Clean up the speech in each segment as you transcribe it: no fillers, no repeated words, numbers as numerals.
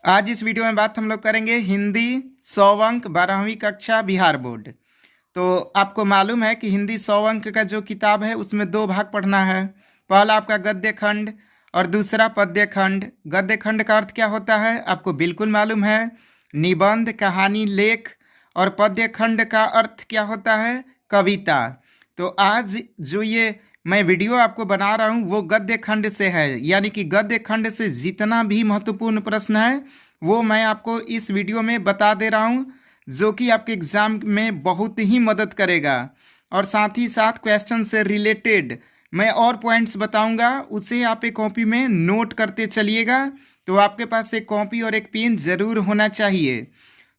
आज इस वीडियो में बात हम लोग करेंगे हिंदी 100 अंक 12वीं कक्षा बिहार बोर्ड। तो आपको मालूम है कि हिंदी 100 अंक का जो किताब है उसमें दो भाग पढ़ना है। पहला आपका गद्य खंड और दूसरा पद्य खंड। गद्य खंड का अर्थ क्या होता है आपको बिल्कुल मालूम है, निबंध, कहानी, लेख। और पद्य खंड का अर्थ क्या होता है, कविता। तो आज जो ये मैं वीडियो आपको बना रहा हूँ वो गद्य खंड से है, यानी कि गद्य खंड से जितना भी महत्वपूर्ण प्रश्न है वो मैं आपको इस वीडियो में बता दे रहा हूँ, जो कि आपके एग्जाम में बहुत ही मदद करेगा। और साथ ही साथ क्वेश्चन से रिलेटेड मैं और पॉइंट्स बताऊंगा, उसे आप एक कॉपी में नोट करते चलिएगा। तो आपके पास एक कॉपी और एक पेन ज़रूर होना चाहिए।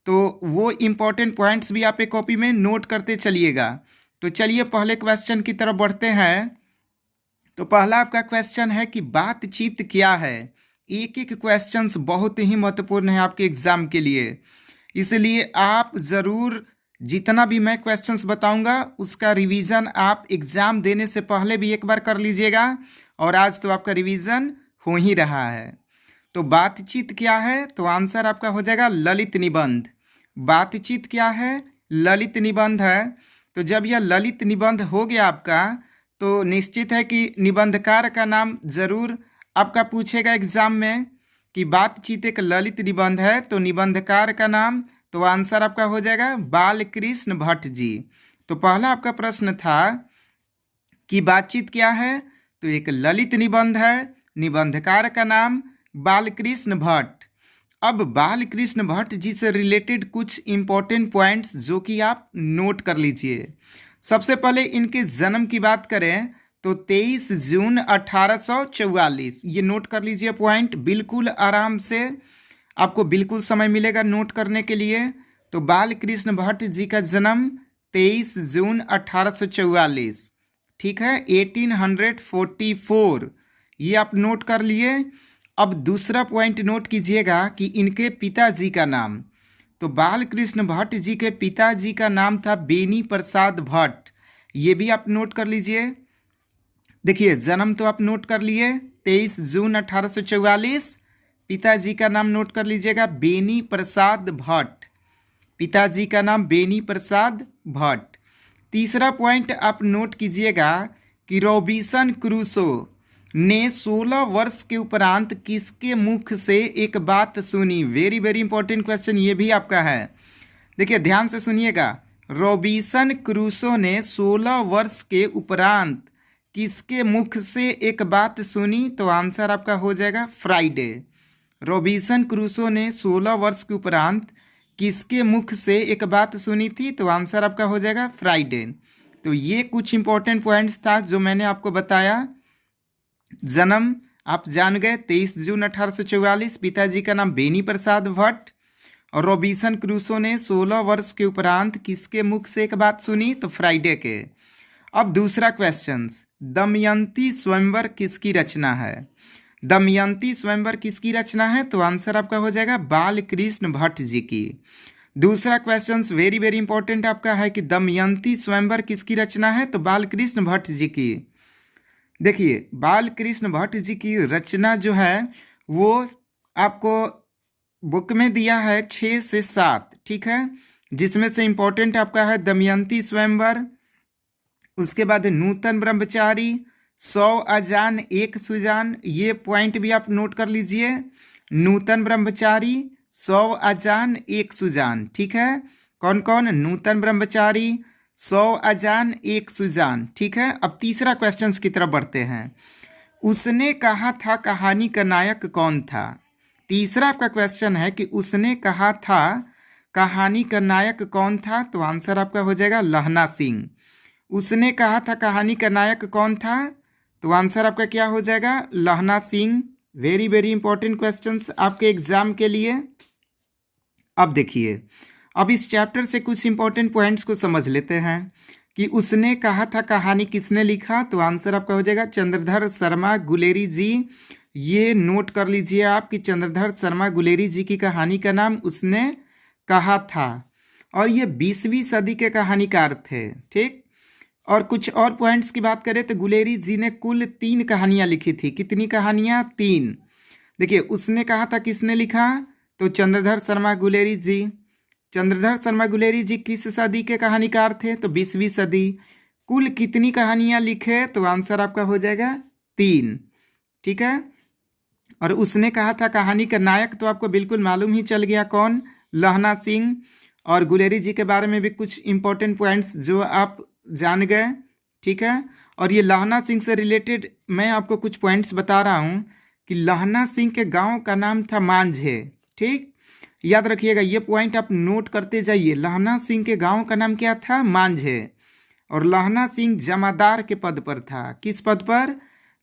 तो वो इम्पोर्टेंट पॉइंट्स भी आप एक कॉपी में नोट करते चलिएगा। तो चलिए पहले क्वेश्चन की तरफ बढ़ते हैं। तो पहला आपका क्वेश्चन है कि बातचीत क्या है। एक एक क्वेश्चंस बहुत ही महत्वपूर्ण है आपके एग्जाम के लिए, इसलिए आप ज़रूर जितना भी मैं क्वेश्चंस बताऊंगा उसका रिवीजन आप एग्ज़ाम देने से पहले भी एक बार कर लीजिएगा। और आज तो आपका रिवीजन हो ही रहा है। तो बातचीत क्या है, तो आंसर आपका हो जाएगा ललित निबंध। बातचीत क्या है, ललित निबंध है। तो जब यह ललित निबंध हो गया आपका, तो निश्चित है कि निबंधकार का नाम जरूर आपका पूछेगा एग्जाम में कि बातचीत एक ललित निबंध है, तो निबंधकार का नाम, तो आंसर आपका हो जाएगा बालकृष्ण भट्ट जी। तो पहला आपका प्रश्न था कि बातचीत क्या है, तो एक ललित निबंध है, निबंधकार का नाम बालकृष्ण भट्ट। अब बालकृष्ण भट्ट जी से रिलेटेड कुछ इंपॉर्टेंट पॉइंट्स जो कि आप नोट कर लीजिए। सबसे पहले इनके जन्म की बात करें तो 23 जून 1844, ये नोट कर लीजिए पॉइंट, बिल्कुल आराम से आपको बिल्कुल समय मिलेगा नोट करने के लिए। तो बालकृष्ण भट्ट जी का जन्म 23 जून 1844, ठीक है, 1844, ये आप नोट कर लिए। अब दूसरा पॉइंट नोट कीजिएगा कि इनके पिताजी का नाम, तो बालकृष्ण भट्ट जी के पिताजी का नाम था बेनी प्रसाद भट्ट, ये भी आप नोट कर लीजिए। देखिए जन्म तो आप नोट कर लिए 23 जून 1844, पिताजी का नाम नोट कर लीजिएगा बेनी प्रसाद भट्ट, पिताजी का नाम बेनी प्रसाद भट्ट। तीसरा पॉइंट आप नोट कीजिएगा कि रॉबिन्सन क्रूसो ने 16 वर्ष के उपरांत किसके मुख से एक बात सुनी। वेरी वेरी इंपॉर्टेंट क्वेश्चन ये भी आपका है, देखिए ध्यान से सुनिएगा। रॉबिन्सन क्रूसो ने 16 वर्ष के उपरांत किसके मुख से एक बात सुनी, तो आंसर आपका हो जाएगा फ्राइडे। रॉबिन्सन क्रूसो ने 16 वर्ष के उपरांत किसके मुख से एक बात सुनी थी, तो आंसर आपका हो जाएगा फ्राइडे। तो ये कुछ इंपॉर्टेंट पॉइंट्स था जो मैंने आपको बताया। जन्म आप जान गए 23 जून 1844, पिताजी का नाम बेनी प्रसाद भट्ट, और रॉबिन्सन क्रूसो ने 16 वर्ष के उपरांत किसके मुख से एक बात सुनी, तो फ्राइडे के। अब दूसरा क्वेश्चन, दमयंती स्वयंवर किसकी रचना है। दमयंती स्वयंवर किसकी रचना है, तो आंसर आपका हो जाएगा बालकृष्ण भट्ट जी की। दूसरा क्वेश्चन वेरी वेरी इंपॉर्टेंट आपका है कि दमयंती स्वयंवर किसकी रचना है, तो बालकृष्ण भट्ट जी की। देखिए बालकृष्ण भट्ट जी की रचना जो है वो आपको बुक में दिया है 6 से 7, ठीक है, जिसमें से इंपॉर्टेंट आपका है दमयंती स्वयंवर, उसके बाद नूतन ब्रह्मचारी, 100 अजान एक सुजान, ये पॉइंट भी आप नोट कर लीजिए। नूतन ब्रह्मचारी, 100 अजान एक सुजान, ठीक है, कौन कौन, नूतन ब्रह्मचारी, 100 अजान एक सुजान, ठीक है। अब तीसरा क्वेश्चन की तरफ बढ़ते हैं। उसने कहा था कहानी का नायक कौन था। तीसरा आपका क्वेश्चन है कि उसने कहा था कहानी का नायक कौन था, तो आंसर आपका हो जाएगा लहना सिंह। उसने कहा था कहानी का नायक कौन था, तो आंसर आपका क्या हो जाएगा लहना Singh. Very very important questions आपके एग्जाम के लिए। अब देखिए, अब इस चैप्टर से कुछ इंपॉर्टेंट पॉइंट्स को समझ लेते हैं कि उसने कहा था कहानी किसने लिखा, तो आंसर आपका हो जाएगा चंद्रधर शर्मा गुलेरी जी। ये नोट कर लीजिए आप कि चंद्रधर शर्मा गुलेरी जी की कहानी का नाम उसने कहा था, और ये 20वीं सदी के कहानीकार थे, ठीक। और कुछ और पॉइंट्स की बात करें तो गुलेरी जी ने कुल 3 कहानियां लिखी थी। कितनी कहानियां, 3। देखिए उसने कहा था किसने लिखा, तो चंद्रधर शर्मा गुलेरी जी। चंद्रधर शर्मा गुलेरी जी किस सदी के कहानीकार थे? तो 20वीं सदी। कुल कितनी कहानियां लिखे? तो आंसर आपका हो जाएगा 3। ठीक है। और उसने कहा था कहानी का नायक तो आपको बिल्कुल मालूम ही चल गया कौन, लहना सिंह। और गुलेरी जी के बारे में भी कुछ इंपॉर्टेंट पॉइंट्स जो आप जान गए। ठीक है। और ये लहना सिंह से रिलेटेड मैं आपको कुछ पॉइंट्स बता रहा हूँ कि लहना सिंह के गांव का नाम था मांझे। ठीक, याद रखिएगा ये पॉइंट आप नोट करते जाइए। लहना सिंह के गांव का नाम क्या था? मांझे। और लहना सिंह जमादार के पद पर था। किस पद पर?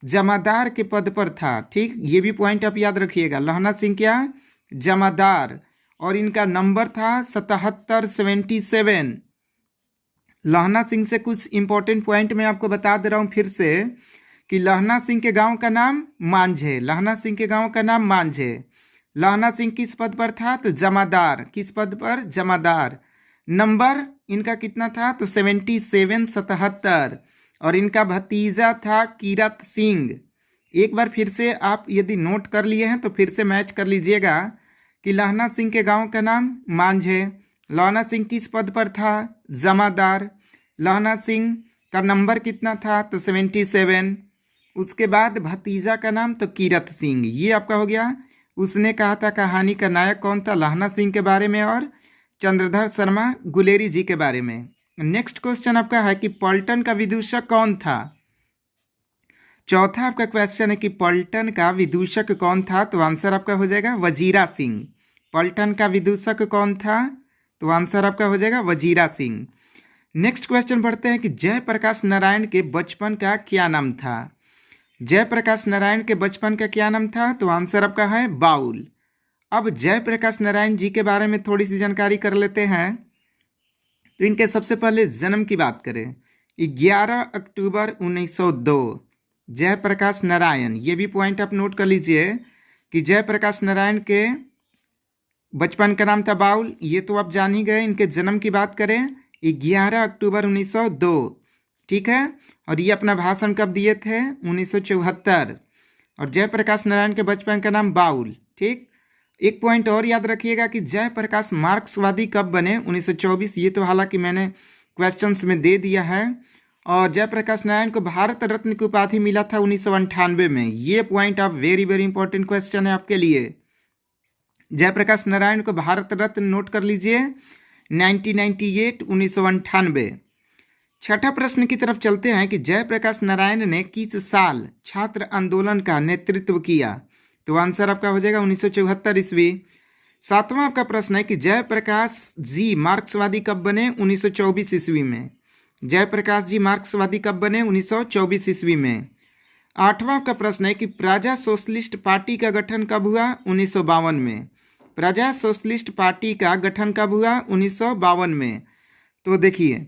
जमादार के पद पर था। ठीक, ये भी पॉइंट आप याद रखिएगा। लहना सिंह क्या? जमादार। और इनका नंबर था 77 लहना सिंह से कुछ इंपॉर्टेंट पॉइंट मैं आपको बता दे रहा हूँ फिर से कि लहना सिंह के गांव का नाम मांझे। लहना सिंह के गांव का नाम मांझे। लहना सिंह किस पद पर था? तो जमादार। किस पद पर? जमादार। नंबर इनका कितना था? तो 77। और इनका भतीजा था कीरत सिंह। एक बार फिर से आप यदि नोट कर लिए हैं तो फिर से मैच कर लीजिएगा कि लहना सिंह के गांव का नाम मांझे। लहना सिंह किस पद पर था? जमादार। लहना सिंह का नंबर कितना था? तो 77। उसके बाद भतीजा का नाम तो कीरत सिंह। ये आपका हो गया। उसने कहा था कहानी का नायक कौन था? लहना सिंह के बारे में और चंद्रधर शर्मा गुलेरी जी के बारे में। नेक्स्ट क्वेश्चन आपका है कि पलटन का विदूषक कौन था? चौथा आपका क्वेश्चन है कि पलटन का विदूषक कौन था? तो आंसर आपका हो जाएगा वजीरा सिंह। पलटन का विदूषक कौन था? तो आंसर आपका हो जाएगा वजीरा सिंह। नेक्स्ट क्वेश्चन पढ़ते हैं कि जयप्रकाश नारायण के बचपन का क्या नाम था? जयप्रकाश नारायण के बचपन का क्या नाम था? तो आंसर आपका है बाउल। अब जयप्रकाश नारायण जी के बारे में थोड़ी सी जानकारी कर लेते हैं। तो इनके सबसे पहले जन्म की बात करें, 11 अक्टूबर 1902। जयप्रकाश नारायण, ये भी पॉइंट आप नोट कर लीजिए कि जयप्रकाश नारायण के बचपन का नाम था बाउल। ये तो आप जान ही गए। इनके जन्म की बात करें 11 अक्टूबर 1902। ठीक है। और ये अपना भाषण कब दिए थे? 1974। और जयप्रकाश नारायण के बचपन का नाम बाउल। ठीक। एक पॉइंट और याद रखिएगा कि जयप्रकाश मार्क्सवादी कब बने? 1924। ये तो हालांकि मैंने क्वेश्चंस में दे दिया है। और जयप्रकाश नारायण को भारत रत्न की उपाधि मिला था 1998 में। ये पॉइंट आप वेरी वेरी इंपॉर्टेंट क्वेश्चन है आपके लिए। जयप्रकाश नारायण को भारत रत्न नोट कर लीजिए 1998, 1998। छठा प्रश्न की तरफ चलते हैं कि जयप्रकाश नारायण ने किस साल छात्र आंदोलन का नेतृत्व किया? तो आंसर आपका हो जाएगा 1974 ईस्वी। सातवां आपका प्रश्न है कि जयप्रकाश जी मार्क्सवादी कब बने? 1924 ईस्वी में। जयप्रकाश जी मार्क्सवादी कब बने? 1924 ईस्वी में। आठवां आपका प्रश्न है कि प्रजा सोशलिस्ट पार्टी का गठन कब हुआ? 1952 में। प्रजा सोशलिस्ट पार्टी का गठन कब हुआ? 1952 में। तो देखिए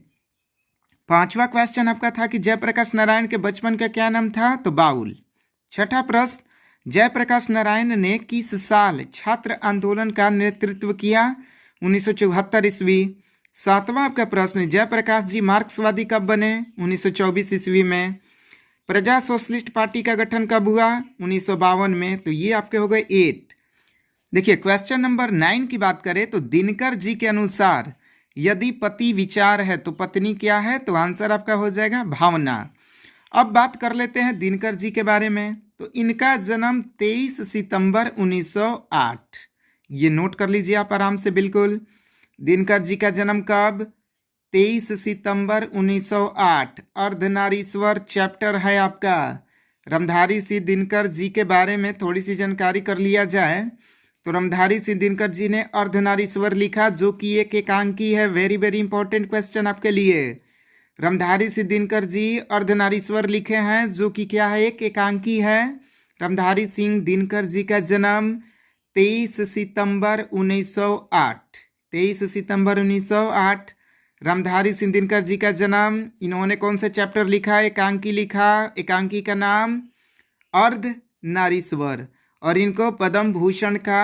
पांचवा क्वेश्चन आपका था कि जयप्रकाश नारायण के बचपन का क्या नाम था? तो बाउल। छठा प्रश्न, जयप्रकाश नारायण ने किस साल छात्र आंदोलन का नेतृत्व किया? 1974 ईस्वी। सातवां आपका प्रश्न, जयप्रकाश जी मार्क्सवादी कब बने? 1924 ईस्वी में। प्रजा सोशलिस्ट पार्टी का गठन कब हुआ? 1952 में। तो ये आपके हो गए 8। देखिए क्वेश्चन नंबर 9 की बात करें तो दिनकर जी के अनुसार यदि पति विचार है तो पत्नी क्या है? तो आंसर आपका हो जाएगा भावना। अब बात कर लेते हैं दिनकर जी के बारे में। तो इनका जन्म 23 सितंबर 1908। ये नोट कर लीजिए आप आराम से बिल्कुल। दिनकर जी का जन्म कब? 23 सितंबर 1908। अर्धनारीश्वर चैप्टर है आपका। रमधारी सिंह दिनकर जी के बारे में थोड़ी सी जानकारी कर लिया जाए तो रमधारी सिंह दिनकर जी ने अर्धनारीश्वर लिखा जो कि एक एकांकी है। वेरी वेरी इंपॉर्टेंट क्वेश्चन आपके लिए। रमधारी सिंह दिनकर जी अर्धनारीश्वर लिखे हैं जो कि क्या है? एक एकांकी है। रमधारी सिंह दिनकर जी का जन्म 23 सितंबर 1908। 23 सितंबर 1908 रमधारी सिंह दिनकर जी का जन्म। इन्होंने कौन सा चैप्टर लिखा? एकांकी लिखा। एकांकी का नाम अर्धनारीश्वर। और इनको पद्म भूषण का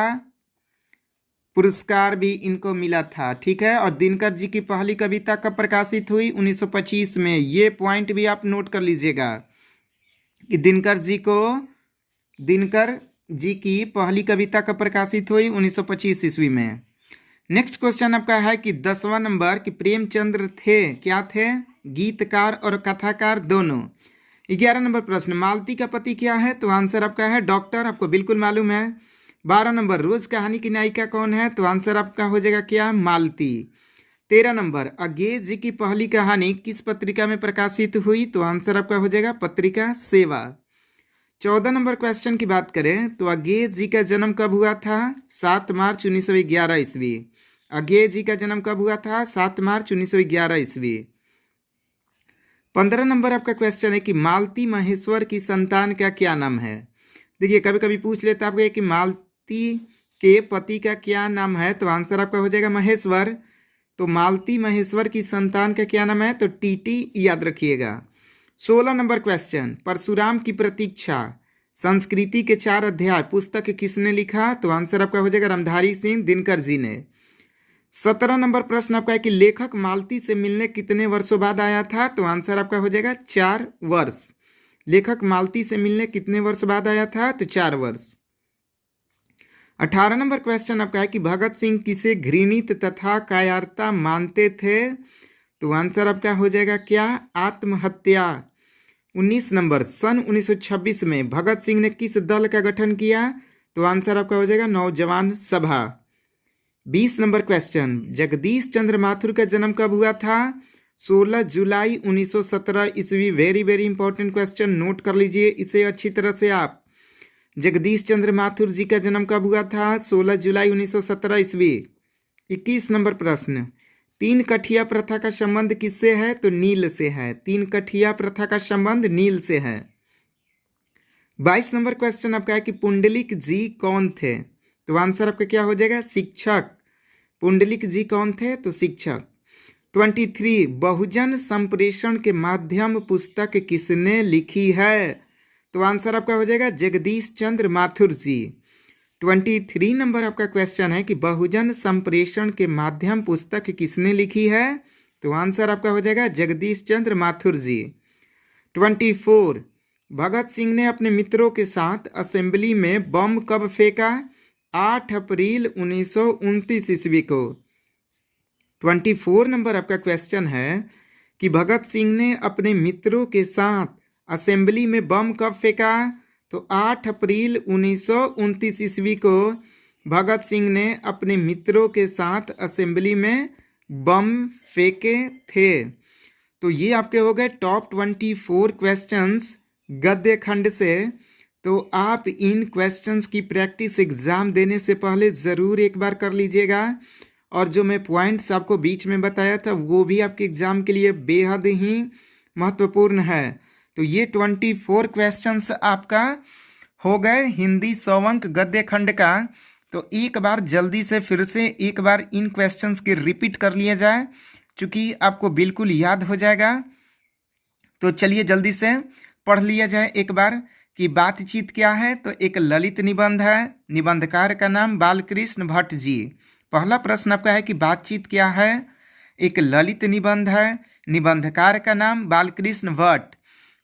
पुरस्कार भी इनको मिला था। ठीक है। और दिनकर जी की पहली कविता कब प्रकाशित हुई? 1925 में। ये पॉइंट भी आप नोट कर लीजिएगा कि दिनकर जी की पहली कविता कब प्रकाशित हुई? 1925 ईस्वी में। नेक्स्ट क्वेश्चन आपका है कि 10वां नंबर कि प्रेमचंद्र थे, क्या थे? गीतकार और कथाकार दोनों। 11 नंबर प्रश्न, मालती का पति क्या है? तो आंसर आपका है डॉक्टर, आपको बिल्कुल मालूम है। 12 नंबर, रोज कहानी की नायिका कौन है? तो आंसर आपका हो जाएगा क्या? मालती। 13 नंबर, अगेज जी की पहली कहानी किस पत्रिका में प्रकाशित हुई? तो आंसर आपका हो जाएगा पत्रिका सेवा। 14 नंबर क्वेश्चन की बात करें तो अगेज जी का जन्म कब हुआ था? 7 मार्च 1911 ईस्वी। अगेज जी का जन्म कब हुआ था? 7 मार्च 1911 ईस्वी। 15 नंबर आपका क्वेश्चन है कि मालती महेश्वर की संतान का क्या नाम है? देखिए कभी कभी पूछ लेता आपको कि मालती के पति का क्या नाम है? तो आंसर आपका हो जाएगा महेश्वर। तो मालती महेश्वर की संतान का क्या नाम है? तो टीटी याद रखिएगा। 16 नंबर क्वेश्चन, परशुराम की प्रतीक्षा संस्कृति के 4 अध्याय पुस्तक किसने लिखा? तो आंसर आपका हो जाएगा रामधारी सिंह दिनकर जी ने। 17 नंबर प्रश्न आपका है कि लेखक मालती से मिलने कितने वर्षों बाद आया था? तो आंसर आपका हो जाएगा 4 वर्ष। लेखक मालती से मिलने कितने वर्ष बाद आया था? तो 4 वर्ष। 18 नंबर क्वेश्चन आपका है कि भगत सिंह किसे घृणित तथा कायरता मानते थे? तो आंसर आपका हो जाएगा क्या? आत्महत्या। 19 नंबर, सन 1926 में भगत सिंह ने किस दल का गठन किया? तो आंसर आपका हो जाएगा नौजवान सभा। 20 नंबर क्वेश्चन, जगदीश चंद्र माथुर का जन्म कब हुआ था? 16 जुलाई 1917 ईस्वी। Very very important question, note कर लीजिए इसे अच्छी तरह से आप। जगदीश चंद्र माथुर जी का जन्म कब हुआ था? 16 जुलाई 1917 ईस्वी। 21 नंबर प्रश्न, 3 कठिया प्रथा का संबंध किससे है? तो नील से है। 3 कठिया प्रथा का संबंध नील से है। 22 नंबर क्वेश्चन आपका है कि पुंडलिक जी कौन थे? तो आंसर आपका क्या हो जाएगा? शिक्षक। पुंडलिक जी कौन थे? तो शिक्षक। 23, बहुजन संप्रेषण के माध्यम पुस्तक किसने लिखी है? तो आंसर आपका हो जाएगा जगदीश चंद्र माथुर जी। 23 नंबर आपका क्वेश्चन है कि बहुजन संप्रेषण के माध्यम पुस्तक किसने लिखी है? तो आंसर आपका हो जाएगा जगदीश चंद्र माथुर जी। 24, भगत सिंह ने अपने मित्रों के साथ असेंबली में बम कब फेंका? 8 अप्रैल 1929 ईस्वी को। 24 नंबर आपका क्वेश्चन है कि भगत सिंह ने अपने मित्रों के साथ असेंबली में बम कब फेंका? तो 8 अप्रैल 1929 ईस्वी को भगत सिंह ने अपने मित्रों के साथ असेंबली में बम फेंके थे। तो ये आपके हो गए टॉप 24 क्वेश्चंस गद्य खंड से। तो आप इन क्वेश्चंस की प्रैक्टिस एग्जाम देने से पहले ज़रूर एक बार कर लीजिएगा। और जो मैं पॉइंट्स आपको बीच में बताया था वो भी आपके एग्जाम के लिए बेहद ही महत्वपूर्ण है। तो ये 24 क्वेश्चंस आपका हो गए हिंदी 100 अंक गद्य खंड का। तो एक बार जल्दी से फिर से एक बार इन क्वेश्चंस के रिपीट कर लिया जाए, चूँकि आपको बिल्कुल याद हो जाएगा। तो चलिए जल्दी से पढ़ लिया जाए एक बार कि बातचीत क्या है। तो एक ललित निबंध है, निबंधकार का नाम बालकृष्ण भट्ट जी। पहला प्रश्न आपका है कि बातचीत क्या है? एक ललित निबंध है, निबंधकार का नाम बालकृष्ण भट्ट।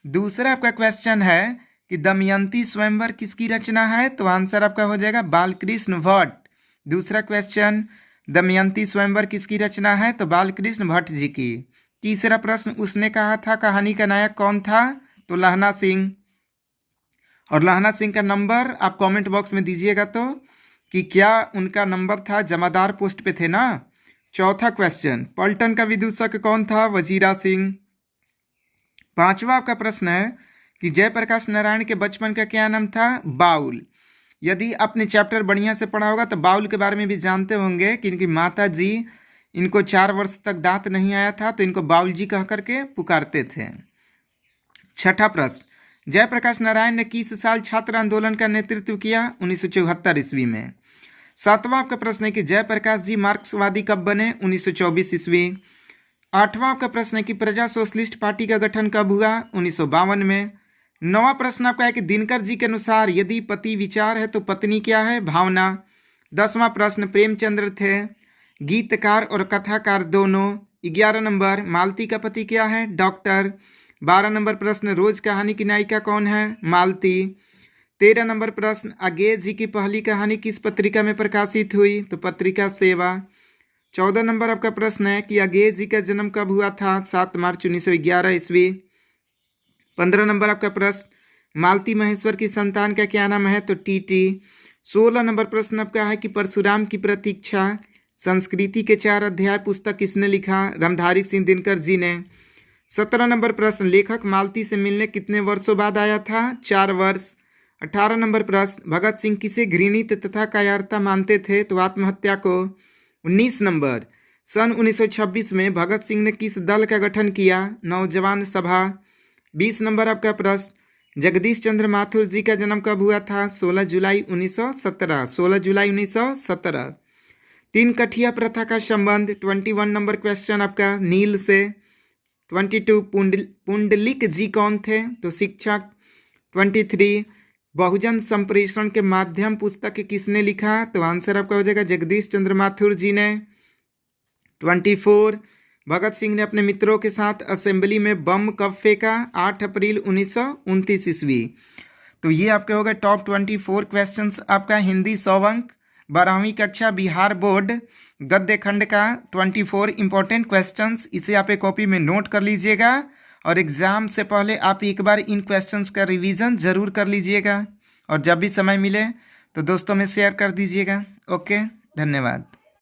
दूसरा आपका क्वेश्चन है कि दमयंती स्वयंवर किसकी रचना है? तो आंसर आपका हो जाएगा बालकृष्ण भट्ट। दूसरा क्वेश्चन, दमयंती स्वयंवर किसकी रचना है? तो बालकृष्ण भट्ट जी की। तीसरा प्रश्न, उसने कहा था कहानी का नायक कौन था? तो लहना सिंह। और लहना सिंह का नंबर आप कमेंट बॉक्स में दीजिएगा तो कि क्या उनका नंबर था, जमादार पोस्ट पे थे ना। चौथा क्वेश्चन, पलटन का विदूषक कौन था? वजीरा सिंह। पांचवा आपका प्रश्न है कि जयप्रकाश नारायण के बचपन का क्या नाम था? बाउल। यदि आपने चैप्टर बढ़िया से पढ़ा होगा तो बाउल के बारे में भी जानते होंगे कि इनकी माता जी, इनको 4 वर्ष तक दांत नहीं आया था तो इनको बाउल जी कह करके पुकारते थे। छठा प्रश्न, जयप्रकाश नारायण ने किस साल छात्र आंदोलन का नेतृत्व किया? 1974 ईस्वी में। सातवां आपका प्रश्न है कि जयप्रकाश जी मार्क्सवादी कब बने? 1924 ईस्वी। आठवां आपका प्रश्न है कि प्रजा सोशलिस्ट पार्टी का गठन कब हुआ? 1952 में। नौवां प्रश्न आपका है कि दिनकर जी के अनुसार यदि पति विचार है तो पत्नी क्या है? भावना। 10वां प्रश्न, प्रेमचंद्र थे गीतकार और कथाकार दोनों। 11 नंबर, मालती का पति क्या है? डॉक्टर। 12 नंबर प्रश्न, रोज कहानी की नायिका कौन है? मालती। 13 नंबर प्रश्न, अगेज जी की पहली कहानी किस पत्रिका में प्रकाशित हुई? तो पत्रिका सेवा। 14 नंबर आपका प्रश्न है कि अगेज जी का जन्म कब हुआ था? 7 मार्च 1911 ईस्वी। 15 नंबर आपका प्रश्न, मालती महेश्वर की संतान का क्या नाम है? तो टीटी। 16 नंबर प्रश्न आपका है कि परशुराम की प्रतीक्षा संस्कृति के 4 अध्याय पुस्तक किसने लिखा? रामधारी सिंह दिनकर जी ने। 17 नंबर प्रश्न, लेखक मालती से मिलने कितने वर्षों बाद आया था? 4 वर्ष। 18 नंबर प्रश्न, भगत सिंह किसे घृणित तथा कायरता मानते थे? तो आत्महत्या को। 19 नंबर, सन 1926 में भगत सिंह ने किस दल का गठन किया? नौजवान सभा। 20 नंबर आपका प्रश्न, जगदीश चंद्र माथुर जी का जन्म कब हुआ था? 16 जुलाई 1917। 16 जुलाई 1917। 3 कठिया प्रथा का संबंध। 21 नंबर क्वेश्चन आपका नील से। 22 पुंडलिक जी कौन थे? तो शिक्षक। 23 बहुजन संप्रेषण के माध्यम पुस्तक किसने लिखा? तो आंसर आपका हो जाएगा जगदीश चंद्र माथुर जी ने। 24 भगत सिंह ने अपने मित्रों के साथ असेंबली में बम कब फेंका? 8 अप्रैल 1929 ईस्वी। तो ये आपके हो गए टॉप 24 क्वेश्चंस आपका हिंदी 100 अंक 12वीं कक्षा बिहार बोर्ड गद्य खंड का 24 इंपॉर्टेंट क्वेश्चंस। इसे आप एक कॉपी में नोट कर लीजिएगा और एग्ज़ाम से पहले आप एक बार इन क्वेश्चंस का रिवीजन ज़रूर कर लीजिएगा और जब भी समय मिले तो दोस्तों में शेयर कर दीजिएगा। ओके, धन्यवाद।